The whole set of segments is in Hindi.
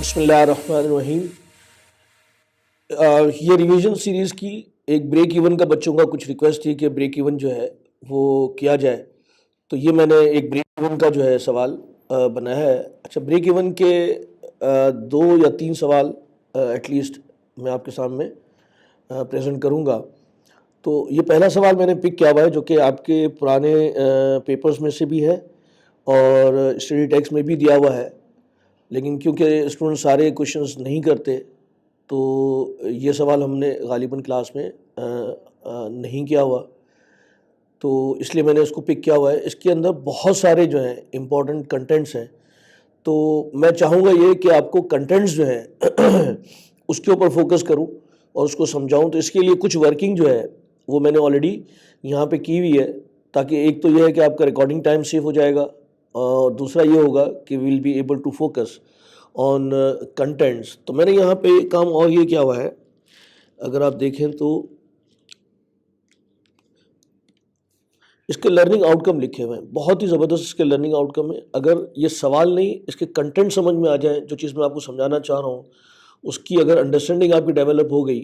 बिस्मिल्लाहिर्रहमानिर्रहीम। ये रिवीजन सीरीज़ की एक ब्रेक इवन का बच्चों का कुछ रिक्वेस्ट थी कि ब्रेक इवन जो है वो किया जाए, तो ये मैंने एक ब्रेक इवन का जो है सवाल बनाया है। अच्छा, ब्रेक इवन के 2 या 3 सवाल एटलीस्ट मैं आपके सामने प्रेजेंट करूँगा। तो ये पहला सवाल मैंने पिक किया हुआ है जो कि आपके पुराने पेपर्स में से भी है और स्टडी टेक्स्ट में भी दिया हुआ है, लेकिन क्योंकि स्टूडेंट सारे क्वेश्चंस नहीं करते तो ये सवाल हमने गालिबन क्लास में नहीं किया हुआ, तो इसलिए मैंने इसको पिक किया हुआ है। इसके अंदर बहुत सारे जो हैं इम्पोर्टेंट कंटेंट्स हैं, तो मैं चाहूँगा ये कि आपको कंटेंट्स जो हैं उसके ऊपर फोकस करूँ और उसको समझाऊँ। तो इसके लिए कुछ वर्किंग जो है वो मैंने ऑलरेडी यहाँ पे की हुई है, ताकि एक तो ये है कि आपका रिकॉर्डिंग टाइम सेव हो जाएगा और दूसरा ये होगा कि will be able to focus on contents. तो मैंने यहाँ पे काम और ये किया हुआ है, अगर आप देखें तो इसके लर्निंग आउटकम लिखे हुए हैं, बहुत ही ज़बरदस्त इसके लर्निंग आउटकम है। अगर ये सवाल नहीं, इसके कंटेंट समझ में आ जाए, जो चीज़ मैं आपको समझाना चाह रहा हूँ उसकी अगर अंडरस्टैंडिंग आपकी डेवलप हो गई,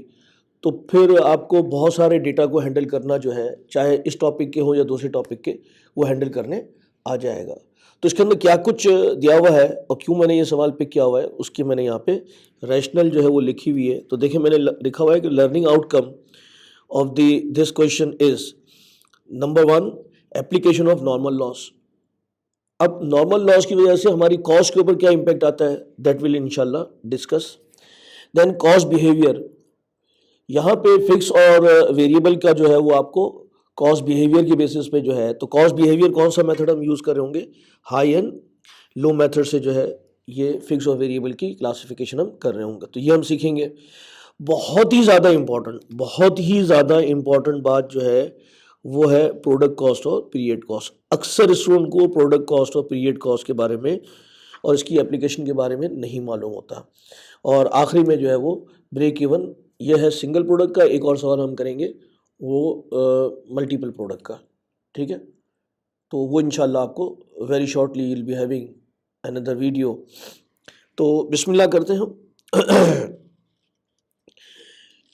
तो फिर आपको बहुत सारे डेटा को हैंडल करना जो है, चाहे इस टॉपिक के हो या दूसरे टॉपिक के, वो हैंडल करने आ जाएगा। तो इसके अंदर क्या कुछ दिया हुआ है और क्यों मैंने ये सवाल पिक किया हुआ है, उसकी मैंने यहाँ पे रैशनल जो है वो लिखी हुई है। तो देखिए मैंने लिखा हुआ है कि learning outcome of this question is number 1 application of normal loss. अब नॉर्मल लॉस की वजह से हमारी कॉस्ट के ऊपर क्या इम्पैक्ट आता है, दैट विल इंशाल्लाह डिस्कस। देन कॉस्ट बिहेवियर, यहाँ पे फिक्स और वेरिएबल का जो है वो आपको कॉस्ट बिहेवियर के बेसिस पे जो है, तो कॉस्ट बिहेवियर कौन सा मेथड हम यूज़ कर रहे होंगे, हाई एंड लो मेथड से जो है ये फिक्स और वेरिएबल की क्लासिफिकेशन हम कर रहे होंगे। तो ये हम सीखेंगे। बहुत ही ज़्यादा इम्पॉर्टेंट बात जो है वो है प्रोडक्ट कॉस्ट और पीरियड कॉस्ट। अक्सर स्टूडेंट को प्रोडक्ट कॉस्ट और पीरियड कॉस्ट के बारे में और इसकी एप्लीकेशन के बारे में नहीं मालूम होता। और आखिरी में जो है वो ब्रेक इवन, ये है सिंगल प्रोडक्ट का। एक और सवाल हम करेंगे वो मल्टीपल प्रोडक्ट का, ठीक है। तो वो इंशाल्लाह आपको very shortly will be having another video. तो बिस्मिल्लाह करते हैं हम।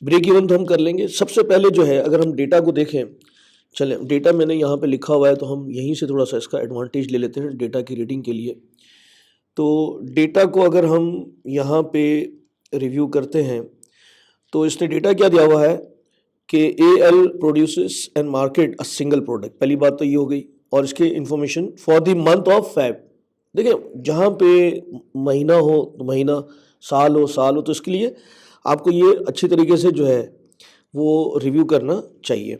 ब्रेक इवन तो हम कर लेंगे। सबसे पहले जो है, अगर हम डेटा को देखें, चलें डेटा मैंने यहाँ पे लिखा हुआ है तो हम यहीं से थोड़ा सा इसका एडवांटेज ले लेते हैं डेटा की रीडिंग के लिए। तो डेटा को अगर हम यहाँ पे रिव्यू करते हैं तो इसने डेटा क्या दिया हुआ है कि AL produces and market a single product. पहली बात तो ये हो गई। और इसके information for the month of Feb. देखिए जहाँ पे महीना हो तो महीना, साल हो साल हो, तो इसके लिए आपको ये अच्छी तरीके से जो है वो रिव्यू करना चाहिए।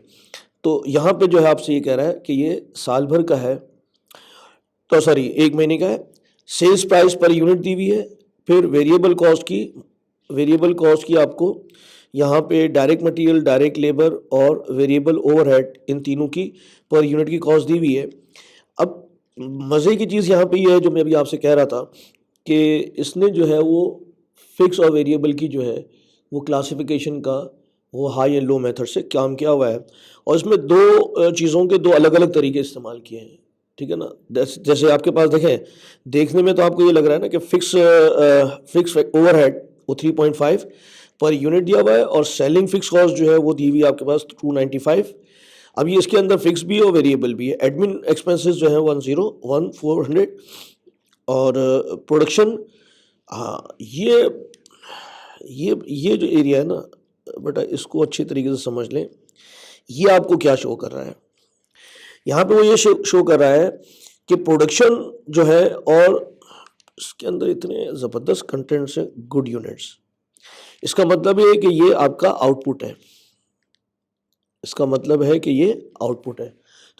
तो यहाँ पे जो है आपसे ये कह रहा है कि ये साल भर का है, तो सॉरी 1 महीने का है। सेल्स प्राइस पर यूनिट दी हुई है। फिर वेरिएबल कॉस्ट की आपको यहाँ पे डायरेक्ट मटेरियल, डायरेक्ट लेबर और वेरिएबल ओवरहेड, इन तीनों की पर यूनिट की कॉस्ट दी हुई है। अब मज़े की चीज़ यहाँ पे ये है जो मैं अभी आपसे कह रहा था कि इसने जो है वो फिक्स और वेरिएबल की जो है वो क्लासिफिकेशन का वो हाई एंड लो मेथड से काम किया हुआ है। और इसमें 2 चीज़ों के 2 अलग अलग तरीके इस्तेमाल किए हैं, ठीक है ना। जैसे आपके पास देखें, देखने में तो आपको ये लग रहा है ना कि फिक्स ओवरहेड वो 3.5 पर यूनिट दिया हुआ है और सेलिंग फिक्स कॉस्ट जो है वो दी हुई है आपके पास 295। अब ये इसके अंदर फिक्स भी है और वेरिएबल भी है। एडमिन एक्सपेंसेस जो है 1,400 और प्रोडक्शन, हाँ ये जो एरिया है ना बेटा, इसको अच्छी तरीके से समझ लें। ये आपको क्या शो कर रहा है, यहाँ पे वो ये शो कर रहा है कि प्रोडक्शन जो है, और इसके अंदर इतने ज़बरदस्त कंटेंट्स हैं, गुड यूनिट्स। इसका मतलब ये है कि ये आपका आउटपुट है। इसका मतलब है कि ये आउटपुट है,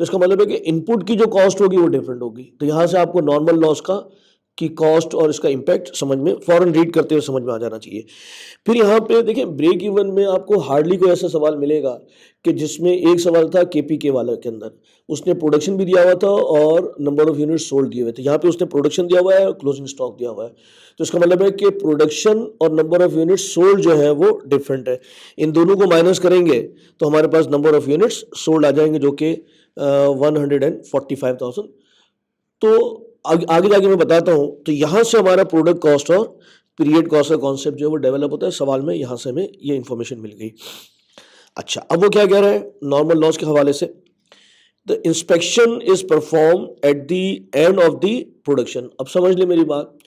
तो इसका मतलब है कि इनपुट की जो कॉस्ट होगी वो डिफरेंट होगी। तो यहाँ से आपको नॉर्मल लॉस की कॉस्ट और इसका इम्पैक्ट समझ में, फॉरन रीड करते हुए समझ में आ जाना चाहिए। फिर यहाँ पे देखिए ब्रेक इवन में आपको हार्डली कोई ऐसा सवाल मिलेगा कि जिसमें एक सवाल था KPK वाले के अंदर, उसने प्रोडक्शन भी दिया हुआ था और नंबर ऑफ यूनिट्स सोल्ड दिए हुए थे। यहाँ पे उसने प्रोडक्शन दिया हुआ है और क्लोजिंग स्टॉक दिया हुआ है। तो इसका मतलब है कि प्रोडक्शन और नंबर ऑफ यूनिट्स सोल्ड जो है वो डिफरेंट है। इन दोनों को माइनस करेंगे तो हमारे पास नंबर ऑफ यूनिट्स सोल्ड आ जाएंगे जो कि 145,000। तो आगे जाके मैं बताता हूँ। तो यहाँ से हमारा प्रोडक्ट कॉस्ट और पीरियड कॉस्ट का कॉन्सेप्ट जो है वो डेवलप होता है। सवाल में यहाँ से हमें ये इन्फॉर्मेशन मिल गई। अच्छा, अब वो क्या कह रहा है नॉर्मल लॉस के हवाले से, the inspection is perform at the end of the production. अब समझ ले मेरी बात,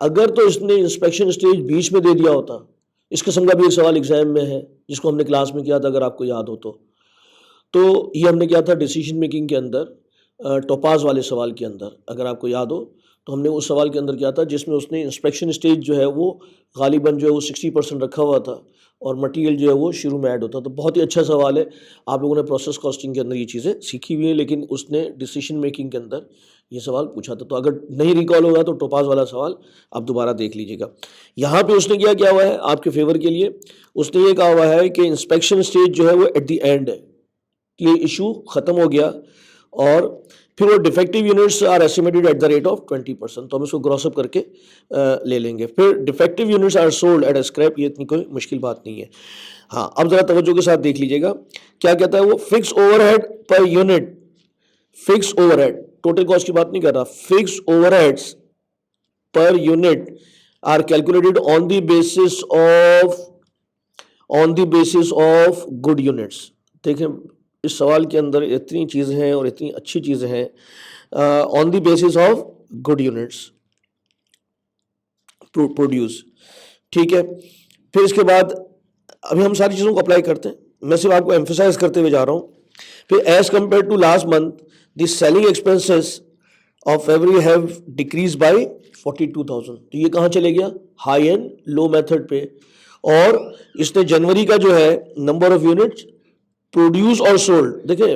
अगर तो इसने इंस्पेक्शन स्टेज बीच में दे दिया होता, इस किस्म का भी एक सवाल एग्जाम में है जिसको हमने क्लास में किया था, अगर आपको याद हो तो ये हमने किया था डिसीजन मेकिंग के अंदर, टोपाज वाले सवाल के अंदर, अगर आपको याद हो तो हमने उस सवाल के अंदर किया था जिसमें उसने इंस्पेक्शन स्टेज जो है वो गालिबन जो है वो 60% रखा हुआ था और मटेरियल जो है वो शुरू में ऐड होता। तो बहुत ही अच्छा सवाल है, आप लोगों ने प्रोसेस कॉस्टिंग के अंदर ये चीज़ें सीखी हुई हैं, लेकिन उसने डिसीजन मेकिंग के अंदर ये सवाल पूछा था। तो अगर नहीं रिकॉल होगा तो टोपाज वाला सवाल आप दोबारा देख लीजिएगा। यहाँ पे उसने क्या हुआ है आपके फेवर के लिए, उसने ये कहा हुआ है कि इंस्पेक्शन स्टेज जो है वो एट द एंड है, ये इशू ख़त्म हो गया और फिर वो defective units are estimated at the rate of 20%। तो हम इसको ग्रॉसअप करके ले लेंगे। फिर defective units are sold at scrap, ये इतनी कोई मुश्किल बात नहीं है। हाँ, अब ज़रा तवज्जो के साथ देख लीजिएगा क्या कहता है वो, fix overhead per unit, fix overhead, total cost की बात नहीं कर रहा, fix overheads per unit are calculated on the basis of good units. देखें इस सवाल के अंदर इतनी चीज़ें हैं और इतनी अच्छी चीज़ें हैं, on the basis of good units produce, ठीक है। फिर इसके बाद अभी हम सारी चीज़ों को अप्लाई करते हैं, मैं सिर्फ आपको एम्फेसाइज करते हुए जा रहा हूँ। फिर as compare to last month the selling expenses of February have decrease by 42,000। तो ये कहाँ चले गया, हाई एंड लो मेथड पे। और इसने जनवरी का जो है नंबर ऑफ यूनिट्स प्रोड्यूस और सोल्ड, देखिए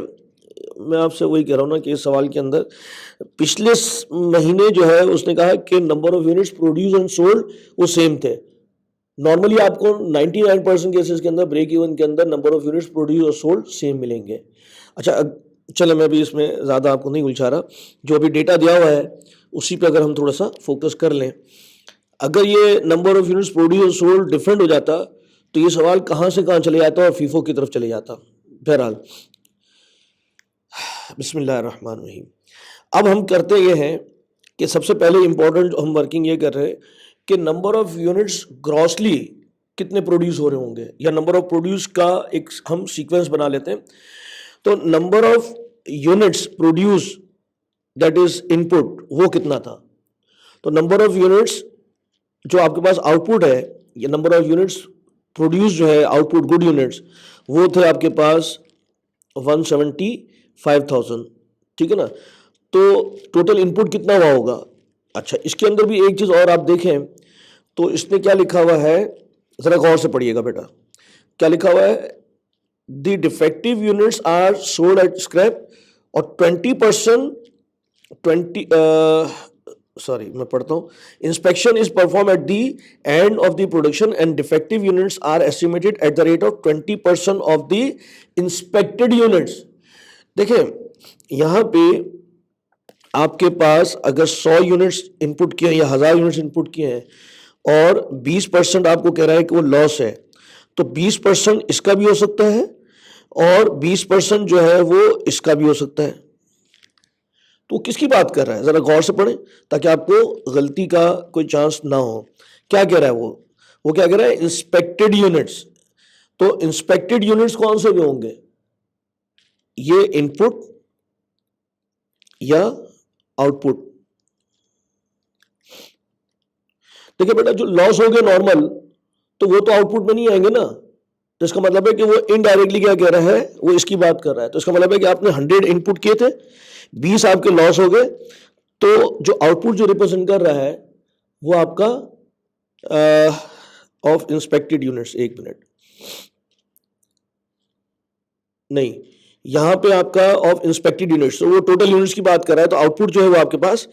मैं आपसे वही कह रहा हूँ ना कि इस सवाल के अंदर पिछले महीने जो है उसने कहा कि number of units produce and sold वो सेम थे। नॉर्मली आपको 99% केसेस के अंदर ब्रेक इवन के अंदर नंबर ऑफ यूनिट्स प्रोड्यूस और सोल्ड सेम मिलेंगे। अच्छा चलो, मैं भी इसमें ज़्यादा आपको नहीं उलझा रहा, जो अभी डेटा दिया हुआ है उसी पे अगर हम थोड़ा सा फोकस कर लें। अगर ये नंबर ऑफ यूनिट्स प्रोड्यूस और सोल्ड डिफरेंट हो जाता तो ये सवाल कहाँ से कहाँ चले जाता और फीफो की तरफ चले जाता। बहरहाल बिस्मिल्लाहिर्रहमानिर्रहीम। अब हम करते ये हैं कि सबसे पहले इंपॉर्टेंट हम वर्किंग ये कर रहे हैं कि नंबर ऑफ यूनिट्स ग्रॉसली कितने प्रोड्यूस हो रहे होंगे, या नंबर ऑफ प्रोड्यूस का एक हम सीक्वेंस बना लेते हैं। तो number of units produce that is input वो कितना था, तो नंबर ऑफ यूनिट्स जो आपके पास आउटपुट है, ये नंबर ऑफ यूनिट्स प्रोड्यूस जो है आउटपुट गुड यूनिट्स वो थे आपके पास 175,000, ठीक है ना। तो टोटल इनपुट कितना हुआ होगा। अच्छा, इसके अंदर भी एक चीज़ और आप देखें तो इसने क्या लिखा हुआ है, ज़रा गौर से पढ़िएगा बेटा, क्या लिखा हुआ है, the defective units are sold at scrap और 20% मैं पढ़ता हूँ, inspection is perform at the end of the production and defective units are estimated at the rate of 20% of the inspected units. देखिए यहाँ पे आपके पास अगर 100 यूनिट्स इनपुट किए या 1000 यूनिट्स इनपुट किए हैं और 20% आपको कह रहा है कि वो लॉस है, तो 20% इसका भी हो सकता है और 20% जो है वो इसका भी हो सकता है। तो किसकी बात कर रहा है, ज़रा गौर से पढ़ें ताकि आपको गलती का कोई चांस ना हो। क्या कह रहा है वो क्या कह रहा है, इंस्पेक्टेड यूनिट्स। तो इंस्पेक्टेड यूनिट्स कौन से भी होंगे, ये इनपुट या आउटपुट। देखिए बेटा, जो लॉस हो गए नॉर्मल तो वो तो आउटपुट में नहीं आएंगे ना, तो इसका मतलब है कि वो इनडायरेक्टली क्या कह रहा है, वो इसकी बात कर रहा है। तो इसका मतलब है कि आपने 100 इनपुट किए थे, 20 आपके लॉस हो गए, तो जो आउटपुट जो रिप्रेजेंट कर रहा है वो आपका ऑफ इंस्पेक्टेड यूनिट्स, एक मिनट, नहीं, यहाँ पे आपका ऑफ इंस्पेक्टेड यूनिट्स, तो वो टोटल यूनिट्स की बात कर रहा है। तो आउटपुट जो है वो आपके पास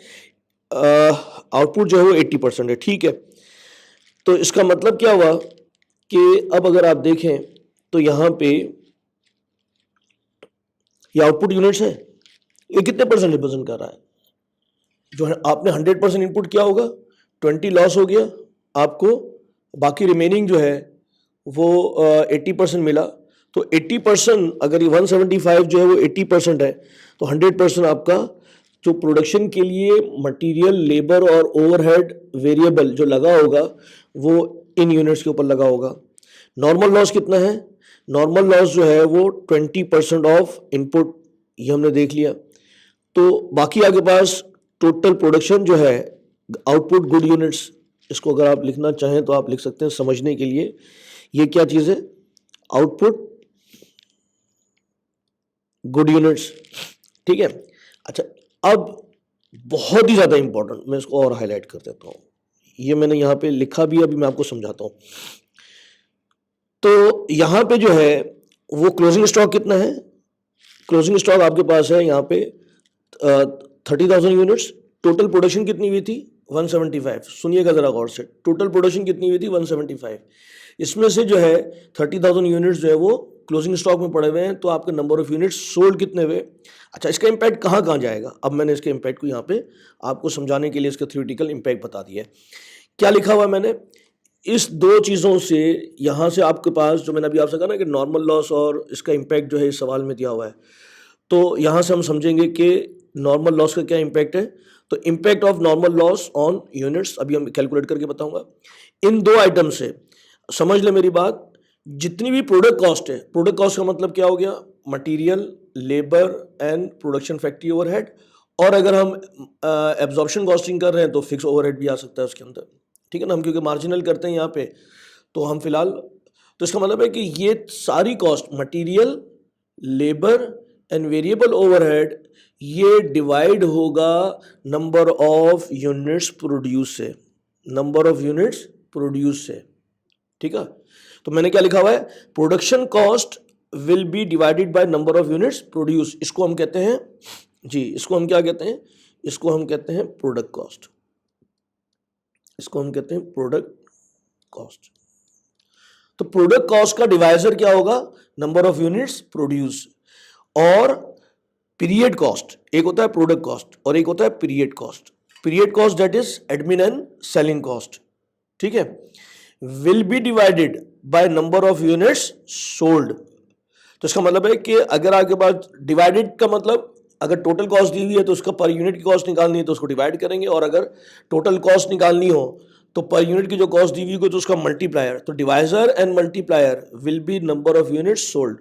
आउटपुट जो है वो 80% है, ठीक है। तो इसका मतलब क्या हुआ कि अब अगर आप देखें तो यहाँ पे ये आउटपुट यूनिट्स है, ये कितने परसेंट रिप्रेजेंट कर रहा है, जो है आपने 100% इनपुट किया होगा, 20 लॉस हो गया आपको, बाकी रिमेनिंग जो है वो 80% मिला। तो 80% अगर ये 175 जो है वो 80% है तो 100% आपका जो प्रोडक्शन के लिए मटेरियल, लेबर और ओवरहेड वेरिएबल जो लगा होगा वो इन यूनिट्स के ऊपर लगा होगा। नॉर्मल लॉस कितना है? नॉर्मल लॉस जो है वो 20% ऑफ इनपुट, ये हमने देख लिया। तो बाकी आपके पास टोटल प्रोडक्शन जो है, आउटपुट गुड यूनिट्स, इसको अगर आप लिखना चाहें तो आप लिख सकते हैं समझने के लिए। ये क्या चीज़ है? आउटपुट गुड यूनिट्स, ठीक है। अच्छा, अब बहुत ही ज़्यादा इंपॉर्टेंट, मैं इसको और हाईलाइट कर देता हूँ, ये मैंने यहाँ पे लिखा भी, अभी मैं आपको समझाता हूँ। तो यहाँ पे जो है वो क्लोजिंग स्टॉक कितना है? क्लोजिंग स्टॉक आपके पास है यहाँ पे 30,000 यूनिट्स। टोटल प्रोडक्शन कितनी हुई थी? 175। सुनिएगा ज़रा गौर से, टोटल प्रोडक्शन कितनी हुई थी? 175। इसमें से जो है 30,000 यूनिट्स जो है वो क्लोजिंग स्टॉक में पड़े हुए हैं, तो आपके नंबर ऑफ यूनिट्स सोल्ड कितने हुए? अच्छा, इसका इम्पैक्ट कहाँ कहाँ जाएगा? अब मैंने इसके इम्पैक्ट को यहाँ पे आपको समझाने के लिए इसका थ्योरेटिकल इम्पैक्ट बता दिया है। क्या लिखा हुआ है मैंने? इस दो चीज़ों से, यहाँ से आपके पास जो मैंने अभी आपसे कहा ना कि नॉर्मल लॉस और इसका इम्पैक्ट जो है इस सवाल में दिया हुआ है, तो यहाँ से हम समझेंगे कि नॉर्मल लॉस का क्या इम्पैक्ट है। तो impact of normal loss on units अभी हम कैलकुलेट करके बताऊंगा। इन दो आइटम से समझ ले मेरी बात, जितनी भी प्रोडक्ट कॉस्ट है, प्रोडक्ट कॉस्ट का मतलब क्या हो गया? Material, labour and production factory overhead, और अगर हम एब्जॉर्प्शन कॉस्टिंग कर रहे हैं तो फिक्स ओवरहेड भी आ सकता है उसके अंदर, ठीक है ना। हम क्योंकि मार्जिनल करते हैं यहाँ पे, तो हम फिलहाल, तो इसका मतलब है कि ये सारी cost, material, labour and variable overhead, ये डिवाइड होगा नंबर ऑफ यूनिट्स प्रोड्यूस से, नंबर ऑफ यूनिट्स प्रोड्यूस से, ठीक है। तो मैंने क्या लिखा हुआ है? Production cost will be divided by number of units produce. इसको हम कहते हैं जी, इसको हम क्या कहते हैं? इसको हम कहते हैं प्रोडक्ट कॉस्ट। इसको हम कहते हैं प्रोडक्ट कॉस्ट। तो प्रोडक्ट कॉस्ट का डिवाइजर क्या होगा? Number of units produce. और पीरियड कॉस्ट, एक होता है प्रोडक्ट कॉस्ट और एक होता है period cost. Period cost that is admin and selling cost, ठीक है, will be divided by number of units sold. तो इसका मतलब है कि अगर आपके पास डिवाइडेड का मतलब, अगर टोटल कॉस्ट दी हुई है तो उसका पर यूनिट की कॉस्ट निकालनी है तो उसको डिवाइड करेंगे, और अगर टोटल कॉस्ट निकालनी हो तो पर यूनिट की जो कॉस्ट दी हुई है तो उसका मल्टीप्लायर। तो divisor and multiplier will be number of units sold.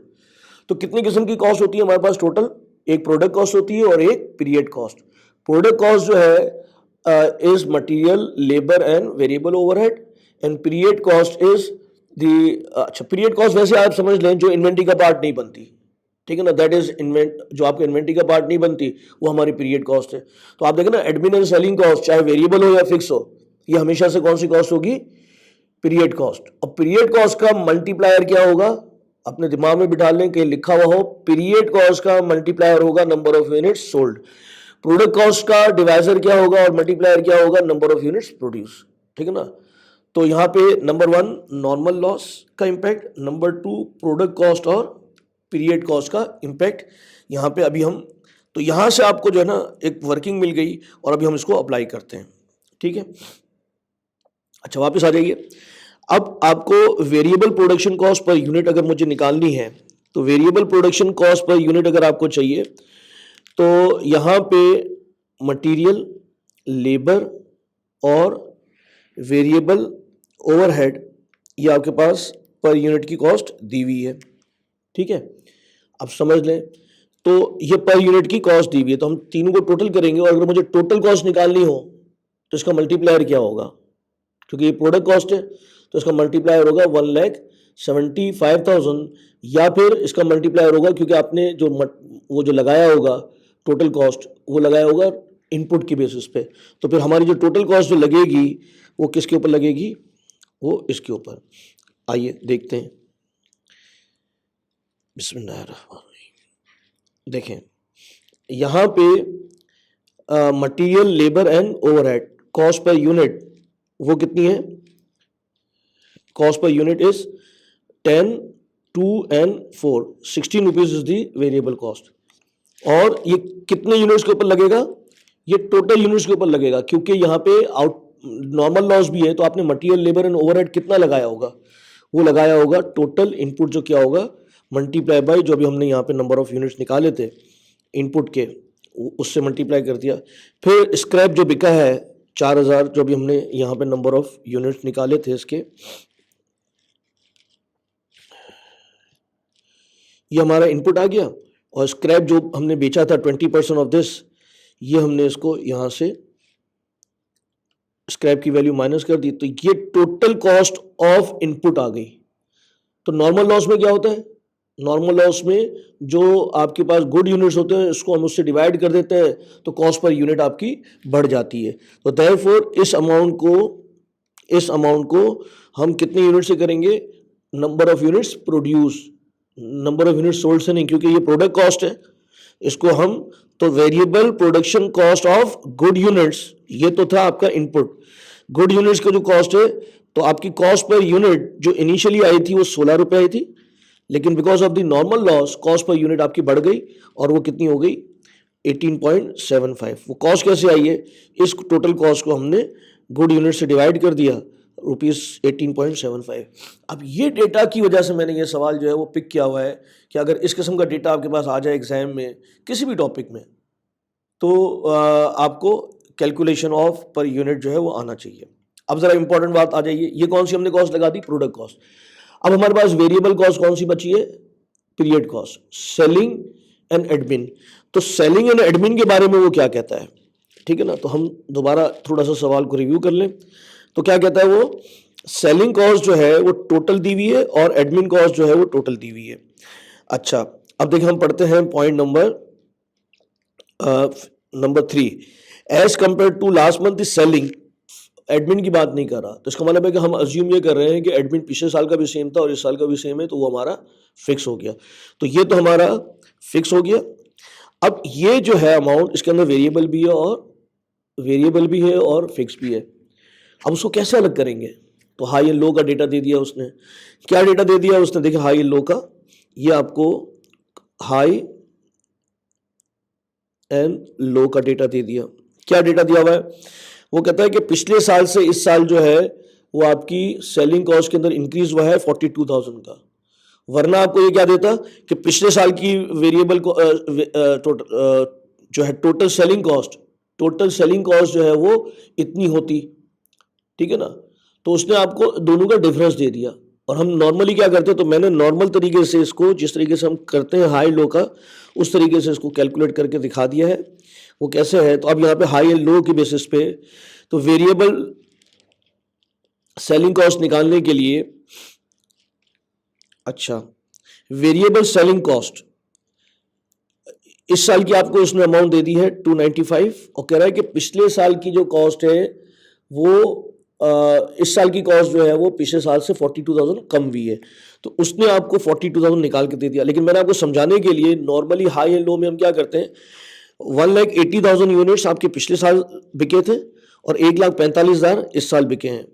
तो कितनी किस्म की कॉस्ट होती है हमारे पास टोटल? एक प्रोडक्ट कॉस्ट होती है और एक पीरियड कॉस्ट। प्रोडक्ट कॉस्ट जो है is material, labour and variable overhead, and period cost is अच्छा, पीरियड कॉस्ट वैसे आप समझ लें जो इन्वेंट्री का पार्ट नहीं बनती, ठीक है ना, दैट इज जो आपके इन्वेंट्री का पार्ट नहीं बनती वो हमारी पीरियड कॉस्ट है। तो आप देखें ना, एडमिन एंड सेलिंग कॉस्ट चाहे वेरिएबल हो या फिक्स हो, ये हमेशा से कौन सी कॉस्ट होगी? Period cost. और पीरियड कॉस्ट का मल्टीप्लायर क्या होगा? अपने दिमाग में बिठा लें कि लिखा हुआ हो, पीरियड कॉस्ट का मल्टीप्लायर होगा number of units sold. Product cost का डिवाइजर क्या होगा और मल्टीप्लायर क्या होगा? नंबर ऑफ यूनिट्स प्रोड्यूस, ठीक है ना। तो यहाँ पे नंबर 1 नॉर्मल लॉस का इम्पैक्ट, नंबर 2 प्रोडक्ट कॉस्ट और पीरियड कॉस्ट का इम्पैक्ट यहाँ पे अभी हम, तो यहाँ से आपको जो है ना एक वर्किंग मिल गई और अभी हम इसको अप्लाई करते हैं, ठीक है। अच्छा, वापस आ जाइए। अब आपको variable production cost per unit अगर मुझे निकालनी है, तो variable production cost per unit अगर आपको चाहिए तो यहाँ पे मटेरियल, लेबर और वेरिएबल ओवरहेड, ये आपके पास पर यूनिट की कॉस्ट दी हुई है, ठीक है। अब समझ लें, तो ये पर यूनिट की कॉस्ट दी हुई है, तो हम तीनों को टोटल करेंगे और अगर मुझे टोटल कॉस्ट निकालनी हो तो इसका मल्टीप्लायर क्या होगा? क्योंकि ये प्रोडक्ट कॉस्ट है तो इसका मल्टीप्लायर होगा 1,75,000, या फिर इसका मल्टीप्लायर होगा, क्योंकि आपने जो वो जो लगाया होगा टोटल कॉस्ट, वो लगाया होगा इनपुट की बेसिस पे, तो फिर हमारी जो टोटल कॉस्ट जो लगेगी वो किसके ऊपर लगेगी? वो इसके ऊपर। आइए देखते हैं, बिस्मिल्लाहिर्रहमानिर्रहीम। देखें यहाँ पे material, labour and overhead cost per unit वो कितनी है? Cost per unit is 10, 2 and 4, 16 rupees is the variable cost. और ये कितने यूनिट्स के ऊपर लगेगा? ये टोटल यूनिट्स के ऊपर लगेगा, क्योंकि यहाँ पे नॉर्मल लॉस भी है, तो आपने मटेरियल, लेबर एंड ओवरहेड कितना लगाया होगा? वो लगाया होगा टोटल इनपुट जो क्या होगा मल्टीप्लाई बाय जो भी हमने यहाँ पे नंबर ऑफ यूनिट्स निकाले थे इनपुट के, उससे मल्टीप्लाई कर दिया। फिर स्क्रैप जो बिका है 4000, जो भी हमने यहाँ पे नंबर ऑफ यूनिट्स निकाले थे इसके, ये हमारा इनपुट आ गया। और स्क्रैप जो हमने बेचा था 20% ऑफ दिस, ये हमने इसको यहाँ से स्क्रैप की वैल्यू माइनस कर दी, तो ये टोटल कॉस्ट ऑफ इनपुट आ गई। तो नॉर्मल लॉस में क्या होता है? नॉर्मल लॉस में जो आपके पास गुड यूनिट्स होते हैं इसको हम उससे डिवाइड कर देते हैं, तो कॉस्ट पर यूनिट आपकी बढ़ जाती है। तो देयरफॉर इस अमाउंट को हम कितने यूनिट से करेंगे? Number of units produce, number of units sold से नहीं, क्योंकि ये प्रोडक्ट कॉस्ट है। इसको हम तो variable production cost of good units, ये तो था आपका इनपुट। गुड यूनिट्स का जो कॉस्ट है, तो आपकी कॉस्ट पर यूनिट जो इनिशियली आई थी वो 16 रुपये आई थी, लेकिन because of the normal loss cost per unit आपकी बढ़ गई और वो कितनी हो गई? 18.75। वो कॉस्ट कैसे आई है? इस टोटल कॉस्ट को हमने गुड यूनिट से डिवाइड कर दिया, ₹18.75। अब ये डेटा की वजह से मैंने ये सवाल जो है वो पिक किया हुआ है कि अगर इस किस्म का डेटा आपके पास आ जाए एग्जाम में किसी भी टॉपिक में, तो आपको कैलकुलेशन ऑफ पर यूनिट जो है वो आना चाहिए। अब जरा इंपॉर्टेंट बात आ जाइए, ये कौन सी हमने कॉस्ट लगा दी? Product cost. अब हमारे पास वेरिएबल कॉस्ट कौन सी बची है? Period cost, selling and admin. तो सेलिंग एंड एडमिन के बारे में वो क्या कहता है, ठीक है ना? तो हम दोबारा थोड़ा सा सवाल को रिव्यू कर लें। तो क्या कहता है वो? सेलिंग कॉस्ट जो है वो टोटल दी हुई है और एडमिन कॉस्ट जो है वो टोटल दी हुई है। अच्छा, अब देखिए हम पढ़ते हैं point number 3। As compare to last month is selling, admin की बात नहीं कर रहा। तो इसका मतलब है कि हम अज्यूम ये कर रहे हैं कि एडमिन पिछले साल का भी सेम था और इस साल का भी सेम है, तो वो हमारा फिक्स हो गया। तो ये तो हमारा फिक्स हो गया। अब ये जो है अमाउंट, इसके अंदर वेरिएबल भी है और फिक्स भी है। अब उसको कैसे अलग करेंगे? तो हाई एंड लो का डेटा दे दिया उसने। क्या डेटा दे दिया उसने? देखिए हाई एंड लो का, ये आपको हाई एंड लो का डेटा दे दिया। क्या डेटा दिया हुआ है? वो कहता है कि पिछले साल से इस साल जो है वो आपकी सेलिंग कॉस्ट के अंदर इंक्रीज हुआ है 42,000 का। वरना आपको ये क्या देता कि पिछले साल की वेरिएबल को जो है टोटल सेलिंग कॉस्ट जो है वो इतनी होती, ठीक है ना? तो उसने आपको दोनों का डिफरेंस दे दिया। और हम नॉर्मली क्या करते हैं, तो मैंने नॉर्मल तरीके से इसको, जिस तरीके से हम करते हैं हाई लो का, उस तरीके से इसको कैलकुलेट करके दिखा दिया है। वो कैसे है? तो अब यहाँ पे हाई एंड लो के बेसिस पे, तो वेरिएबल सेलिंग कॉस्ट निकालने के लिए, अच्छा, वेरिएबल सेलिंग कॉस्ट इस साल की आपको उसने अमाउंट दे दी है 295 और कह रहा है कि पिछले साल की जो कॉस्ट है वो इस साल की कॉस्ट जो है वो पिछले साल से 42,000 कम हुई है। तो उसने आपको 42,000 निकाल के दे दिया। लेकिन मैंने आपको समझाने के लिए, नॉर्मली हाई एंड लो में हम क्या करते हैं, 1,80,000 यूनिट्स आपके पिछले साल बिके थे और 1,45,000 इस साल बिके हैं।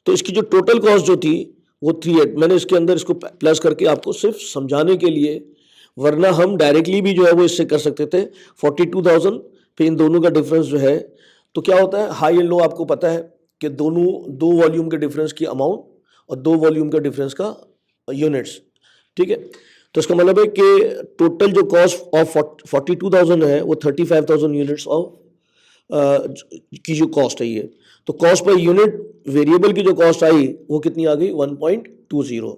तो इसकी जो टोटल कॉस्ट जो थी वो 38, मैंने इसके अंदर इसको प्लस करके आपको सिर्फ समझाने के लिए, वरना हम डायरेक्टली भी जो है वो इससे कर सकते थे 42,000 फिर इन दोनों का डिफरेंस जो है। तो क्या होता है हाई एंड लो, आपको पता है कि दो वॉल्यूम के डिफरेंस की अमाउंट और दो वॉल्यूम के डिफरेंस का यूनिट्स, ठीक है? तो इसका मतलब है कि टोटल जो कॉस्ट ऑफ 42,000 है वो 35,000 यूनिट्स ऑफ की जो कॉस्ट है ये। तो कॉस्ट पर यूनिट वेरिएबल की जो कॉस्ट आई वो कितनी आ गई? 1.20,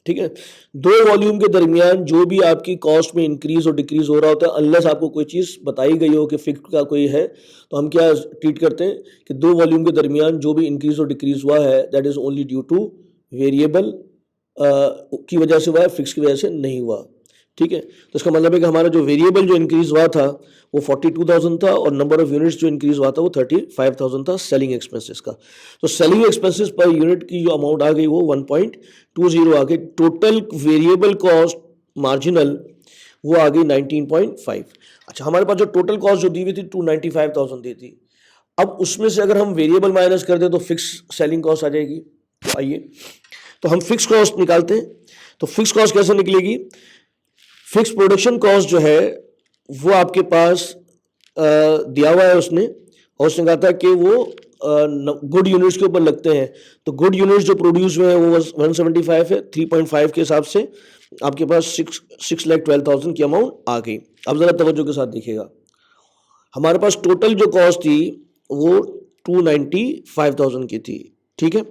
ठीक है? दो वॉल्यूम के दरमियान जो भी आपकी कॉस्ट में इंक्रीज और डिक्रीज हो रहा होता है, अनलेस आपको कोई चीज़ बताई गई हो कि फिक्स का कोई है, तो हम क्या ट्रीट करते हैं कि दो वॉल्यूम के दरमियान जो भी इंक्रीज और डिक्रीज हुआ है that is only due two variable की वजह से हुआ है, फिक्स की वजह से नहीं हुआ, ठीक है? तो इसका मतलब है कि हमारा जो वेरिएबल जो इंक्रीज हुआ था वो 42,000 था और नंबर ऑफ यूनिट्स जो इंक्रीज हुआ था वो 35,000 था सेलिंग एक्सपेंसेस का। तो सेलिंग एक्सपेंसेस पर यूनिट की जो अमाउंट आ गई वो 1.20 आ गई। टोटल वेरिएबल कॉस्ट मार्जिनल वो आ गई 19.5। अच्छा, हमारे पास जो टोटल कॉस्ट जो दी हुई थी 295,000 दी थी। अब उसमें से अगर हम वेरिएबल माइनस कर दें तो फिक्स सेलिंग कॉस्ट आ जाएगी। तो आइए, तो हम फिक्स कॉस्ट निकालते हैं। तो फिक्स कॉस्ट कैसे निकलेगी? फिक्स प्रोडक्शन कॉस्ट जो है वो आपके पास दिया हुआ है उसने, और उसने कहा था कि वो गुड यूनिट्स के ऊपर लगते हैं। तो गुड यूनिट्स जो प्रोड्यूस हुए हैं वो 175 है। 3.5 के हिसाब से आपके पास 6,12,000 की अमाउंट आ गई। अब जरा तवज्जो के साथ देखिएगा। हमारे पास टोटल जो कॉस्ट थी वो 295,000 की थी, ठीक है।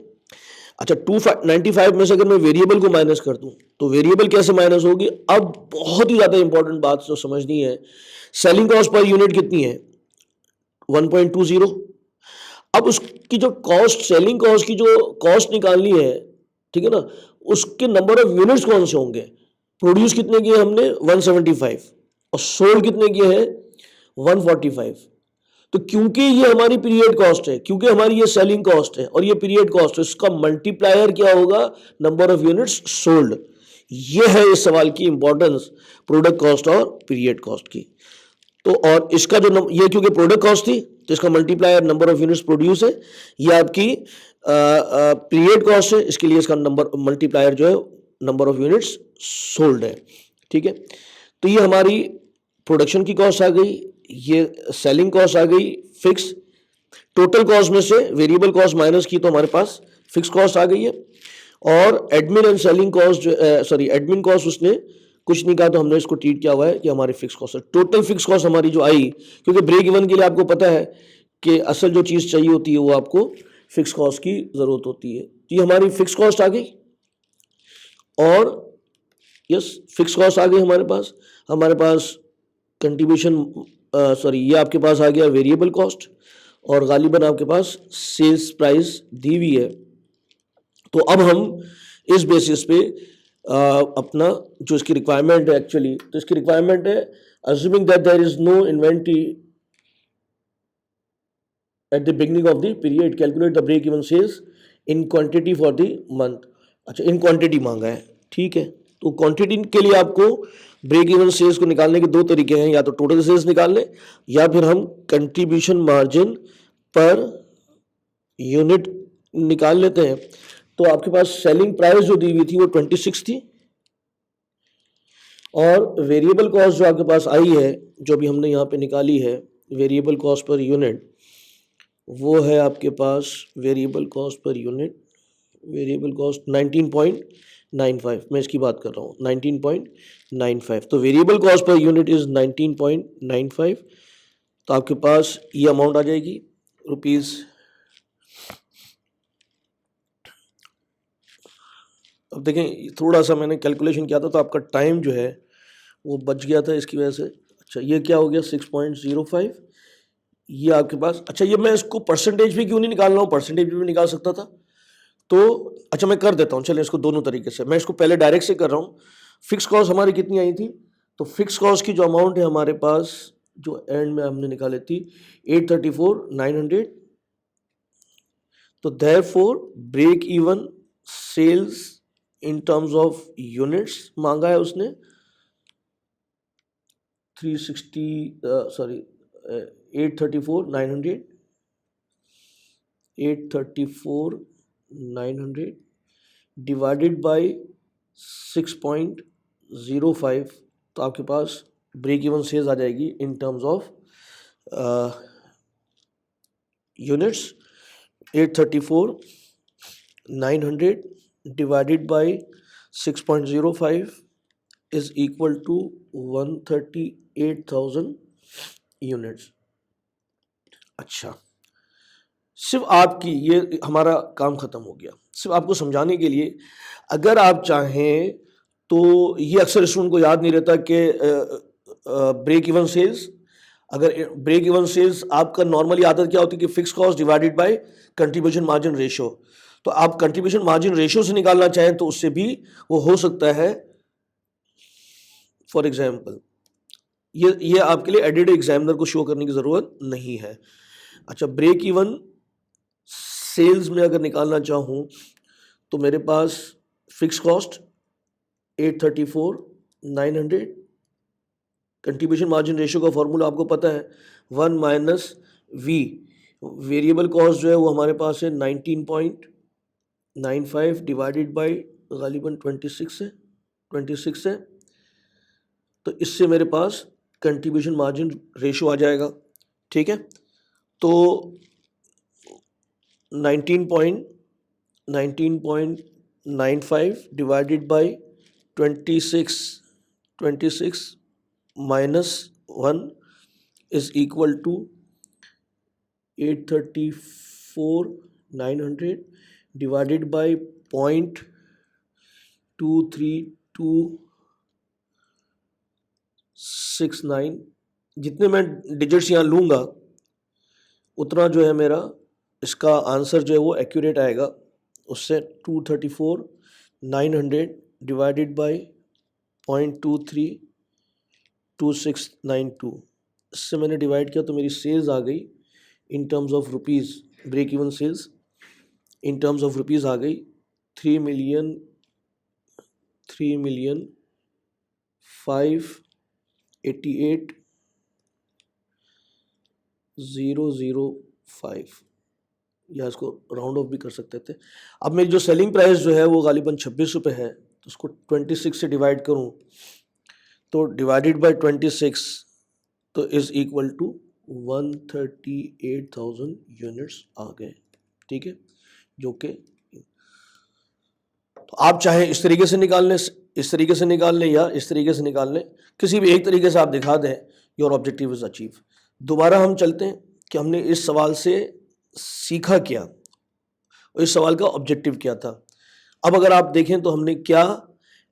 अच्छा, 295 में से अगर मैं वेरिएबल को माइनस कर दूं तो वेरिएबल कैसे माइनस होगी? अब बहुत ही ज़्यादा इंपॉर्टेंट बात जो समझनी है, सेलिंग कॉस्ट पर यूनिट कितनी है? 1.20। अब उसकी जो कॉस्ट, सेलिंग कॉस्ट की जो कॉस्ट निकालनी है, ठीक है ना, उसके नंबर ऑफ यूनिट्स कौन से होंगे? प्रोड्यूस कितने किए हमने? 175, और सोल्ड कितने किए हैं? 145। तो क्योंकि ये हमारी पीरियड कॉस्ट है, क्योंकि हमारी ये सेलिंग कॉस्ट है और ये पीरियड कॉस्ट है, इसका मल्टीप्लायर क्या होगा? Number of units sold. ये है इस सवाल की इंपॉर्टेंस, प्रोडक्ट कॉस्ट और पीरियड कॉस्ट की। तो और इसका जो ये क्योंकि प्रोडक्ट कॉस्ट थी तो इसका multiplier number of units produce है, ये आपकी पीरियड कॉस्ट है, इसके लिए इसका नंबर मल्टीप्लायर जो है नंबर ऑफ यूनिट्स सोल्ड है, ठीक है। तो ये हमारी प्रोडक्शन की कॉस्ट आ गई, ये सेलिंग कॉस्ट आ गई फिक्स। टोटल कॉस्ट में से वेरिएबल कॉस्ट माइनस की तो हमारे पास फिक्स कॉस्ट आ गई है। और एडमिन एंड सेलिंग कॉस्ट जो सॉरी एडमिन कॉस्ट उसने कुछ नहीं कहा, तो हमने इसको ट्रीट किया हुआ है कि हमारी फिक्स कॉस्ट है। टोटल फिक्स कॉस्ट हमारी जो आई, क्योंकि ब्रेक इवन के लिए आपको पता है कि असल जो चीज़ चाहिए होती है वो आपको फिक्स कॉस्ट की ज़रूरत होती है। तो ये हमारी फिक्स कॉस्ट आ गई, और यस फिक्स कॉस्ट आ गई हमारे पास कंट्रीब्यूशन सॉरी ये आपके पास आ गया वेरिएबल कॉस्ट, और गालिबन आपके पास सेल्स प्राइस दी हुई है। तो अब हम इस बेसिस पे अपना जो इसकी रिक्वायरमेंट है एक्चुअली, तो इसकी रिक्वायरमेंट है assuming that there is no inventory at the beginning of the period, calculate the break even sales in quantity for the month. अच्छा, इन क्वांटिटी मांगा है, ठीक है। तो क्वांटिटी के लिए आपको ब्रेक इवन सेल्स को निकालने के दो तरीके हैं, या तो टोटल सेल्स निकाल लें या फिर हम कंट्रीब्यूशन मार्जिन पर यूनिट निकाल लेते हैं। तो आपके पास सेलिंग प्राइस जो दी हुई थी वो 26 थी, और वेरिएबल कॉस्ट जो आपके पास आई है, जो भी हमने यहाँ पे निकाली है वेरिएबल कॉस्ट पर यूनिट, वो है आपके पास variable cost per unit, variable cost 19.95, मैं इसकी बात कर रहा हूँ 19.95। तो variable cost per unit is 19.95। तो आपके पास ये अमाउंट आ जाएगी रुपीज़, अब देखें थोड़ा सा मैंने कैलकुलेशन किया था तो आपका टाइम जो है वो बच गया था इसकी वजह से। अच्छा, ये क्या हो गया 6.05, ये आपके पास। अच्छा, ये मैं इसको परसेंटेज भी क्यों नहीं निकाल रहा हूँ, परसेंटेज भी निकाल सकता था। तो अच्छा मैं कर देता हूँ, चलिए इसको दोनों तरीके से, मैं इसको पहले डायरेक्ट से कर रहा हूँ। फिक्स कॉस्ट हमारी कितनी आई थी? तो फिक्स कॉस्ट की जो अमाउंट है हमारे पास, जो एंड में हमने निकाली थी 834,900। तो therefore break even sales in terms of units मांगा है उसने 834,900 डिवाइडेड बाय 6.05। तो आपके पास ब्रेक इवन सेल्स आ जाएगी in terms of units 834,900 divided by 6.05 is equal to 138,000 units. अच्छा, सिर्फ आपकी ये हमारा काम ख़त्म हो गया। सिर्फ आपको समझाने के लिए, अगर आप चाहें तो ये अक्सर स्टूडेंट को याद नहीं रहता कि ब्रेक इवन सेल्स, अगर ब्रेक इवन सेल्स आपका नॉर्मली आदत क्या होती है कि fix cost divided by contribution margin ratio. तो आप कंट्रीब्यूशन मार्जिन रेशियो से निकालना चाहें तो उससे भी वो हो सकता है। फॉर एग्जाम्पल ये आपके लिए एडिड एग्जामिनर को शो करने की ज़रूरत नहीं है। अच्छा, ब्रेक इवन सेल्स में अगर निकालना चाहूँ तो मेरे पास fix cost 834,900, contribution margin ratio का फॉर्मूला आपको पता है 1 माइनस वी, वेरिएबल कॉस्ट जो है वो हमारे पास है 19.95 डिवाइडेड बाय गालिबन 26 है। तो इससे मेरे पास कंट्रीब्यूशन मार्जिन रेशियो आ जाएगा, ठीक है। तो 19.95 divided by 26 minus 1 is equal to 834,900 divided by 0.23269। जितने मैं डिजिट्स यहाँ लूँगा उतना जो है मेरा इसका आंसर जो है वो एक्यूरेट आएगा। उससे 234,900 डिवाइडेड बाई 0.232692, इससे मैंने डिवाइड किया तो मेरी सेल्स आ गई in terms of rupees. Break even sales in terms of rupees आ गई 3,588,005, या इसको राउंड ऑफ भी कर सकते थे। अब मेरी जो सेलिंग प्राइस जो है वो गालिबन 26 रुपये है, तो उसको 26 से डिवाइड करूं तो डिवाइडेड बाय 26 तो इज़ इक्वल टू 138,000 यूनिट्स आ गए। ठीक है, जो कि तो आप चाहे इस तरीके से निकाल लें, इस तरीके से निकाल लें या इस तरीके से निकाल लें, किसी भी एक तरीके से आप दिखा दें, योर ऑब्जेक्टिव इज अचीव। दोबारा हम चलते हैं कि हमने इस सवाल से सीखा क्या और इस सवाल का ऑब्जेक्टिव क्या था। अब अगर आप देखें तो हमने क्या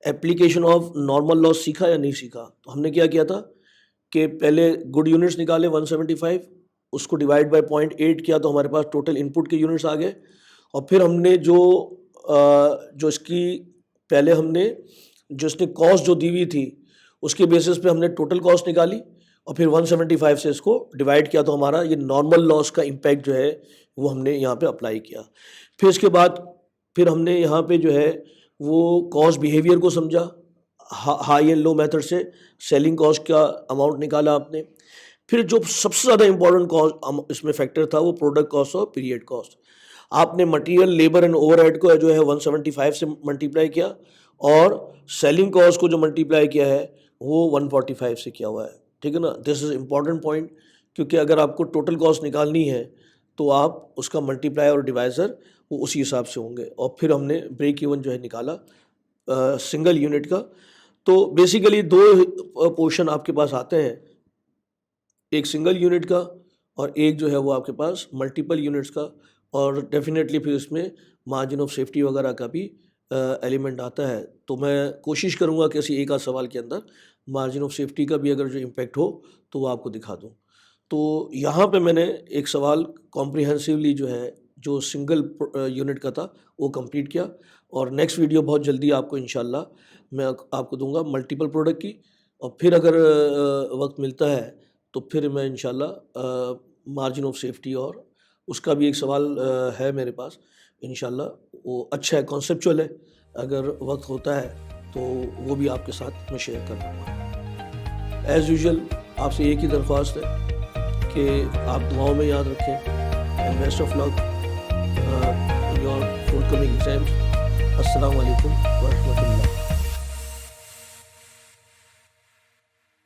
एप्लीकेशन ऑफ नॉर्मल लॉस सीखा या नहीं सीखा। तो हमने क्या किया था कि पहले गुड यूनिट्स निकाले 175, उसको डिवाइड बाय 0.8 किया तो हमारे पास टोटल इनपुट के यूनिट्स आ गए। और फिर हमने जो इसकी पहले हमने जो इसने कॉस्ट जो दी हुई थी उसके बेसिस पे हमने टोटल कॉस्ट निकाली और फिर 175 से इसको डिवाइड किया तो हमारा ये नॉर्मल लॉस का इम्पैक्ट जो है वो हमने यहाँ पे अप्लाई किया। फिर इसके बाद फिर हमने यहाँ पे जो है वो कॉस्ट बिहेवियर को समझा, हाई एंड लो मेथड से सेलिंग कॉस्ट का अमाउंट निकाला आपने। फिर जो सबसे ज़्यादा इम्पोर्टेंट कॉस्ट इसमें फैक्टर था वो प्रोडक्ट कॉस्ट और पीरियड कॉस्ट। आपने मटेरियल, लेबर एंड ओवरहेड को जो है 175 से मल्टीप्लाई किया और सेलिंग कॉस्ट को जो मल्टीप्लाई किया है वो 145 से किया हुआ है। ठीक है ना, दिस इज़ इम्पॉर्टेंट पॉइंट, क्योंकि अगर आपको टोटल कॉस्ट निकालनी है तो आप उसका मल्टीप्लाई और डिवाइज़र वो उसी हिसाब से होंगे। और फिर हमने ब्रेक इवन जो है निकाला सिंगल यूनिट का। तो बेसिकली दो पोर्शन आपके पास आते हैं, एक सिंगल यूनिट का और एक जो है वो आपके पास मल्टीपल यूनिट्स का। और डेफिनेटली फिर इसमें मार्जिन ऑफ सेफ्टी वगैरह का भी एलिमेंट आता है। तो मैं कोशिश करूँगा कि ऐसी एक आध सवाल के अंदर मार्जिन ऑफ सेफ्टी का भी अगर जो इम्पेक्ट हो तो वो आपको दिखा दूँ। तो यहाँ पे मैंने एक सवाल कॉम्प्रिहेंसिवली जो है जो सिंगल यूनिट का था वो कंप्लीट किया। और नेक्स्ट वीडियो बहुत जल्दी आपको इंशाल्लाह मैं आपको दूंगा मल्टीपल प्रोडक्ट की। और फिर अगर वक्त मिलता है तो फिर मैं इंशाल्लाह मार्जिन ऑफ सेफ्टी और उसका भी एक सवाल है मेरे पास इंशाल्लाह। वो अच्छा है, कॉन्सेप्चुअल है, अगर वक्त होता है तो वो भी आपके साथ मैं शेयर कर दूँगा। एज़ यूजुअल आपसे एक ही दरख्वास्त है कि आप दुआओं में याद रखें। And best of luck your forthcoming exams. अस्सलाम वालेकुम व रहमतुल्लाह।